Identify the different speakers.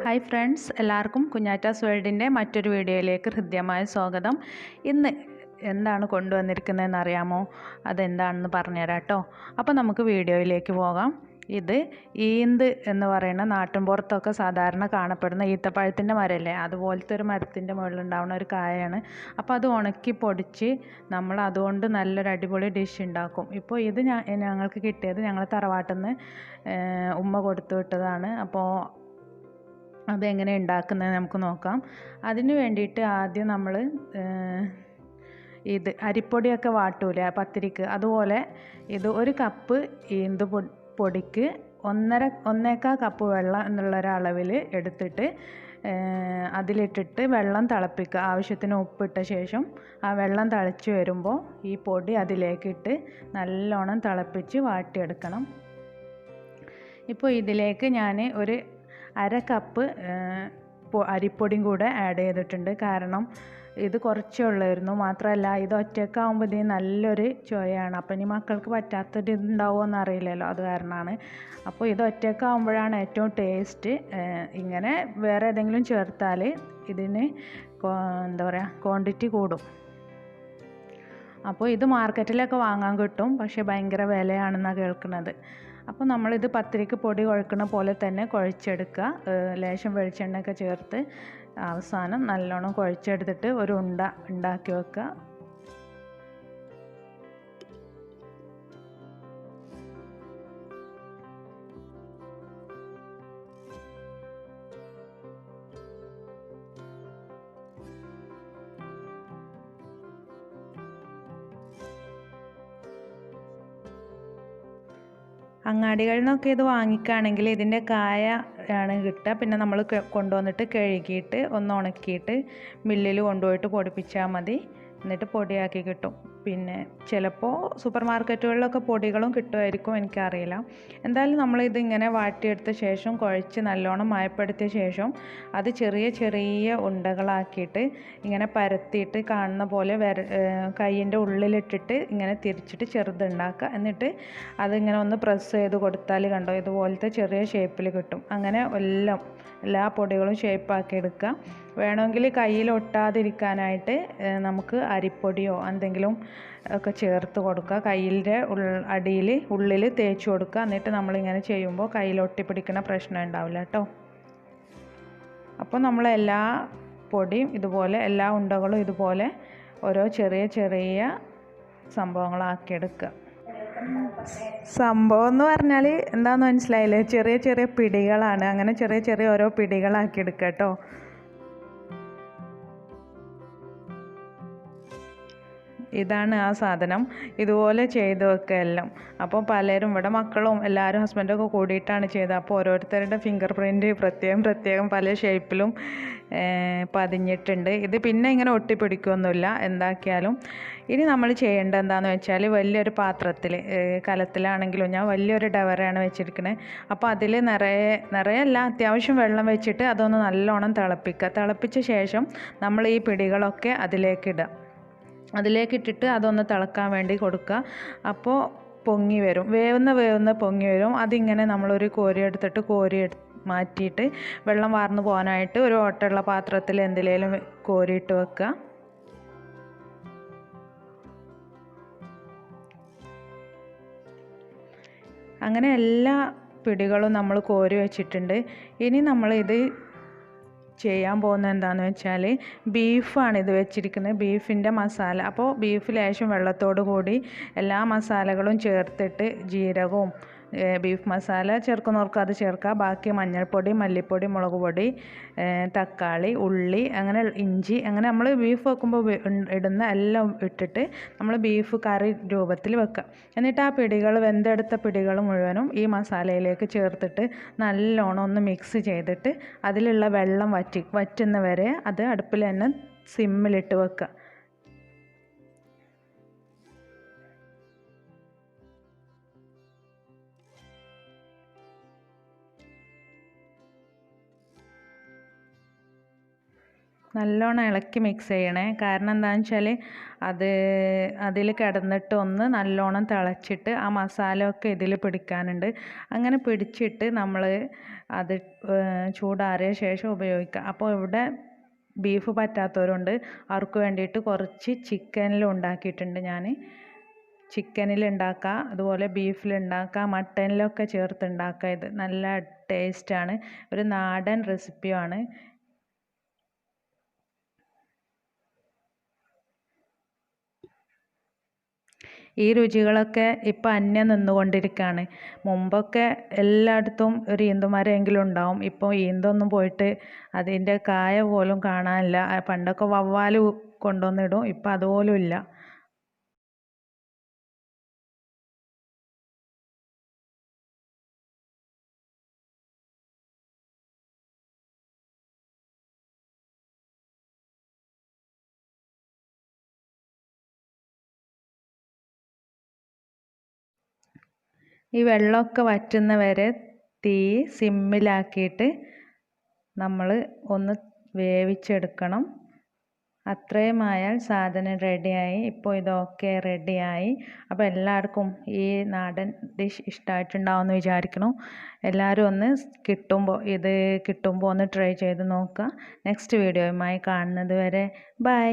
Speaker 1: Hi friends, എല്ലാവർക്കും കുഞ്ഞാറ്റാസ് വേൾഡിൻ്റെ മറ്റൊരു വീഡിയോയിലേക്ക് ഹൃദ്യമായ സ്വാഗതം. ഇന്ന് എന്താണ് കൊണ്ടുവന്നിരിക്കുന്നതെന്ന് അറിയാമോ? അതെന്താണെന്ന് പറഞ്ഞുതരാം കേട്ടോ. അപ്പോൾ നമുക്ക് വീഡിയോയിലേക്ക് പോകാം. ഇത് ഈന്ത് എന്ന് പറയുന്ന നാട്ടിൻപുറത്തൊക്കെ സാധാരണ കാണപ്പെടുന്ന ഈത്തപ്പഴത്തിൻ്റെ മരമല്ലേ, അതുപോലത്തെ ഒരു മരത്തിൻ്റെ മുകളിലുണ്ടാവുന്ന ഒരു കായയാണ്. അപ്പോൾ അത് ഉണക്കി പൊടിച്ച് നമ്മൾ അതുകൊണ്ട് നല്ലൊരു അടിപൊളി ഡിഷ് ഉണ്ടാക്കും. ഇപ്പോൾ ഇത് ഞങ്ങൾക്ക് കിട്ടിയത് ഞങ്ങൾ തറവാട്ടിൽ നിന്ന് ഉമ്മ കൊടുത്തു വിട്ടതാണ്. അപ്പോൾ അതെങ്ങനെ ഉണ്ടാക്കുന്നത് നമുക്ക് നോക്കാം. അതിന് വേണ്ടിയിട്ട് ആദ്യം നമ്മൾ ഇത് അരിപ്പൊടിയൊക്കെ വാട്ടൂലേ പത്തിരിക്ക്, അതുപോലെ ഇത് ഒരു കപ്പ് ഈന്ത് പൊടിക്ക് 1.25 കപ്പ് വെള്ളം എന്നുള്ളൊരളവിൽ എടുത്തിട്ട് അതിലിട്ടിട്ട് വെള്ളം തിളപ്പിക്കുക. ആവശ്യത്തിന് ഉപ്പിട്ട ശേഷം ആ വെള്ളം തിളച്ച് വരുമ്പോൾ ഈ പൊടി അതിലേക്കിട്ട് നല്ലോണം തിളപ്പിച്ച് വാട്ടിയെടുക്കണം. ഇപ്പോൾ ഇതിലേക്ക് ഞാൻ ഒരു 1/2 കപ്പ് അരിപ്പൊടിയും കൂടെ ആഡ് ചെയ്തിട്ടുണ്ട്. കാരണം ഇത് കുറച്ചേ ഉള്ളായിരുന്നു, മാത്രമല്ല ഇത് ഒറ്റക്കാവുമ്പോൾ ഇതിന് നല്ലൊരു ചൊയയാണ്. അപ്പം ഇനി മക്കൾക്ക് പറ്റാത്തൊരു ഇതുണ്ടാവുമോ എന്നറിയില്ലല്ലോ, അത് കാരണമാണ്. അപ്പോൾ ഇത് ഒറ്റക്കാവുമ്പോഴാണ് ഏറ്റവും ടേസ്റ്റ്. ഇങ്ങനെ വേറെ ഏതെങ്കിലും ചേർത്താൽ ഇതിന് എന്താ പറയുക, ക്വാണ്ടിറ്റി കൂടും. അപ്പോൾ ഇത് മാർക്കറ്റിലൊക്കെ വാങ്ങാൻ കിട്ടും, പക്ഷേ ഭയങ്കര വിലയാണെന്നാണ് കേൾക്കുന്നത്. അപ്പോൾ നമ്മളിത് പത്തിരിക്ക് പൊടി കുഴക്കുന്ന പോലെ തന്നെ കുഴച്ചെടുക്കുക. ലേശം വെളിച്ചെണ്ണയൊക്കെ ചേർത്ത് അവസാനം നല്ലോണം കുഴച്ചെടുത്തിട്ട് ഒരു ഉണ്ട ഉണ്ടാക്കി വെക്കുക. അങ്ങാടികളിൽ നിന്നൊക്കെ ഇത് വാങ്ങിക്കുകയാണെങ്കിൽ ഇതിൻ്റെ കായ ആണ് കിട്ടുക. പിന്നെ നമ്മൾ കൊണ്ടുവന്നിട്ട് കഴുകിയിട്ട് ഒന്ന് ഉണക്കിയിട്ട് മില്ലിൽ കൊണ്ടുപോയിട്ട് പൊടിപ്പിച്ചാൽ മതി. എന്നിട്ട് പൊടിയാക്കി കിട്ടും. പിന്നെ ചിലപ്പോൾ സൂപ്പർ മാർക്കറ്റുകളിലൊക്കെ പൊടികളും കിട്ടുമായിരിക്കും, എനിക്കറിയില്ല. എന്തായാലും നമ്മളിത് ഇങ്ങനെ വാട്ടിയെടുത്ത ശേഷം കുഴച്ച് നല്ലോണം മയപ്പെടുത്തിയ ശേഷം അത് ചെറിയ ചെറിയ ഉണ്ടകളാക്കിയിട്ട് ഇങ്ങനെ പരത്തിയിട്ട് കാണുന്ന പോലെ കൈയിൻ്റെ ഉള്ളിലിട്ടിട്ട് ഇങ്ങനെ തിരിച്ചിട്ട് ചെറുതുണ്ടാക്കുക. എന്നിട്ട് അതിങ്ങനെ ഒന്ന് പ്രസ് ചെയ്ത് കൊടുത്താൽ കണ്ടോ, ഇതുപോലത്തെ ചെറിയ ഷേപ്പിൽ കിട്ടും. അങ്ങനെ എല്ലാ പൊടികളും ഷേപ്പാക്കി എടുക്കുക. വേണമെങ്കിൽ കയ്യിൽ ഒട്ടാതിരിക്കാനായിട്ട് നമുക്ക് അരിപ്പൊടിയോ എന്തെങ്കിലും ഒക്കെ ചേർത്ത് കൊടുക്കുക. കയ്യിൻ്റെ ഉള്ളിൽ തേച്ച് കൊടുക്കുക. എന്നിട്ട് നമ്മളിങ്ങനെ ചെയ്യുമ്പോൾ കയ്യിൽ ഒട്ടിപ്പിടിക്കുന്ന പ്രശ്നം ഉണ്ടാവില്ല കേട്ടോ. അപ്പോൾ നമ്മളെല്ലാ പൊടിയും ഇതുപോലെ, എല്ലാ ഉണ്ടകളും ഇതുപോലെ ഓരോ ചെറിയ ചെറിയ സംഭവങ്ങളാക്കിയെടുക്കുക. സംഭവം എന്ന് പറഞ്ഞാൽ എന്താണെന്ന് മനസ്സിലായില്ലേ? ചെറിയ ചെറിയ പിടികളാണ്. അങ്ങനെ ചെറിയ ചെറിയ ഓരോ പിടികളാക്കിയെടുക്കുക കേട്ടോ. ഇതാണ് ആ സാധനം. ഇതുപോലെ ചെയ്ത് വെക്കുക എല്ലാം. അപ്പോൾ പലരും ഇവിടെ മക്കളും എല്ലാവരും ഹസ്ബൻഡൊക്കെ കൂടിയിട്ടാണ് ചെയ്തത്. അപ്പോൾ ഓരോരുത്തരുടെ ഫിംഗർ പ്രിൻറ്റ് പ്രത്യേകം പല ഷേപ്പിലും പതിഞ്ഞിട്ടുണ്ട്. ഇത് പിന്നെ ഇങ്ങനെ ഒട്ടിപ്പിടിക്കുകയൊന്നുമില്ല എന്താക്കിയാലും. ഇനി നമ്മൾ ചെയ്യേണ്ടത് എന്താണെന്ന് വെച്ചാൽ, വലിയൊരു പാത്രത്തിൽ, കലത്തിലാണെങ്കിലും ഞാൻ വലിയൊരു ഡവറയാണ് വെച്ചിരിക്കുന്നത്. അപ്പോൾ അതിൽ നിറയല്ല, അത്യാവശ്യം വെള്ളം വെച്ചിട്ട് അതൊന്ന് നല്ലോണം തിളപ്പിക്കുക. തിളപ്പിച്ച ശേഷം നമ്മൾ ഈ പിടികളൊക്കെ അതിലേക്കിടുക. അതിലേക്കിട്ടിട്ട് അതൊന്ന് തിളക്കാൻ വേണ്ടി കൊടുക്കുക. അപ്പോൾ പൊങ്ങി വരും, വേവുന്ന പൊങ്ങി വരും. അതിങ്ങനെ നമ്മളൊരു കോരി മാറ്റിയിട്ട് വെള്ളം വാർന്നു പോകാനായിട്ട് ഒരു ഓട്ടയുള്ള പാത്രത്തിൽ എന്തിലേലും കോരിയിട്ട് വെക്കുക. അങ്ങനെ എല്ലാ പിടികളും നമ്മൾ കോരി വെച്ചിട്ടുണ്ട്. ഇനി നമ്മളിത് ചെയ്യാൻ പോകുന്നത് എന്താണെന്ന് വെച്ചാൽ, ബീഫാണ് ഇത് വെച്ചിരിക്കുന്നത്, ബീഫിൻ്റെ മസാല. അപ്പോൾ ബീഫ് ലേശം വെള്ളത്തോട് കൂടി എല്ലാ മസാലകളും ചേർത്തിട്ട് ജീരകവും ബീഫ് മസാല ചേർക്കുന്നവർക്ക് അത് ചേർക്കുക. ബാക്കി മഞ്ഞൾപ്പൊടി, മല്ലിപ്പൊടി, മുളക് പൊടി, തക്കാളി, ഉള്ളി, അങ്ങനെ ഇഞ്ചി, അങ്ങനെ നമ്മൾ ബീഫ് വെക്കുമ്പോൾ ഇടുന്ന എല്ലാം ഇട്ടിട്ട് നമ്മൾ ബീഫ് കറി രൂപത്തിൽ വെക്കുക. എന്നിട്ട് ആ പിടികൾ, വെന്തെടുത്ത പിടികൾ മുഴുവനും ഈ മസാലയിലേക്ക് ചേർത്തിട്ട് നല്ലോണം ഒന്ന് മിക്സ് ചെയ്തിട്ട് അതിലുള്ള വെള്ളം വറ്റുന്നവരെ അത് അടുപ്പിൽ തന്നെ സിമ്മിലിട്ട് വെക്കുക. നല്ലോണം ഇളക്കി മിക്സ് ചെയ്യണേ. കാരണം എന്താണെന്ന് വെച്ചാൽ അതിൽ കിടന്നിട്ട് ഒന്ന് നല്ലോണം തിളച്ചിട്ട് ആ മസാല ഒക്കെ ഇതിൽ പിടിക്കാനുണ്ട്. അങ്ങനെ പിടിച്ചിട്ട് നമ്മൾ അത് ചൂടാറിയ ശേഷം ഉപയോഗിക്കുക. അപ്പോൾ ഇവിടെ ബീഫ് പറ്റാത്തവരുണ്ട്, അവർക്ക് വേണ്ടിയിട്ട് കുറച്ച് ചിക്കനിൽ ഉണ്ടാക്കിയിട്ടുണ്ട് ഞാൻ. ചിക്കനിൽ ഉണ്ടാക്കുക, അതുപോലെ ബീഫിൽ ഉണ്ടാക്കുക, മട്ടനിലൊക്കെ ചേർത്ത് ഉണ്ടാക്കുക. ഇത് നല്ല ടേസ്റ്റാണ്, ഒരു നാടൻ റെസിപ്പിയാണ്. ഈ രുചികളൊക്കെ ഇപ്പം അന്യം നിന്നുകൊണ്ടിരിക്കുകയാണ്. മുമ്പൊക്കെ എല്ലായിടത്തും ഒരു ഈന്തുമരമെങ്കിലും ഉണ്ടാവും. ഇപ്പോൾ ഈന്തൊന്നും പോയിട്ട് അതിൻ്റെ കായ പോലും കാണാനില്ല. പണ്ടൊക്കെ വവ്വാൽ കൊണ്ടുവന്നിടും, ഇപ്പം അതുപോലും ഇല്ല. ഈ വെള്ളമൊക്കെ വറ്റുന്ന വരെ തീ സിമ്മിലാക്കിയിട്ട് നമ്മൾ ഒന്ന് വേവിച്ചെടുക്കണം. അത്രയും ആയാൽ സാധനം റെഡിയായി. ഇപ്പോൾ ഇതൊക്കെ റെഡിയായി. അപ്പോൾ എല്ലാവർക്കും ഈ നാടൻ ഡിഷ് ഇഷ്ടമായിട്ടുണ്ടാവുമെന്ന് വിചാരിക്കുന്നു. എല്ലാവരും ഒന്ന് കിട്ടുമ്പോൾ ഒന്ന് ട്രൈ ചെയ്ത് നോക്കുക. നെക്സ്റ്റ് വീഡിയോയുമായി കാണുന്നത് വരെ ബൈ.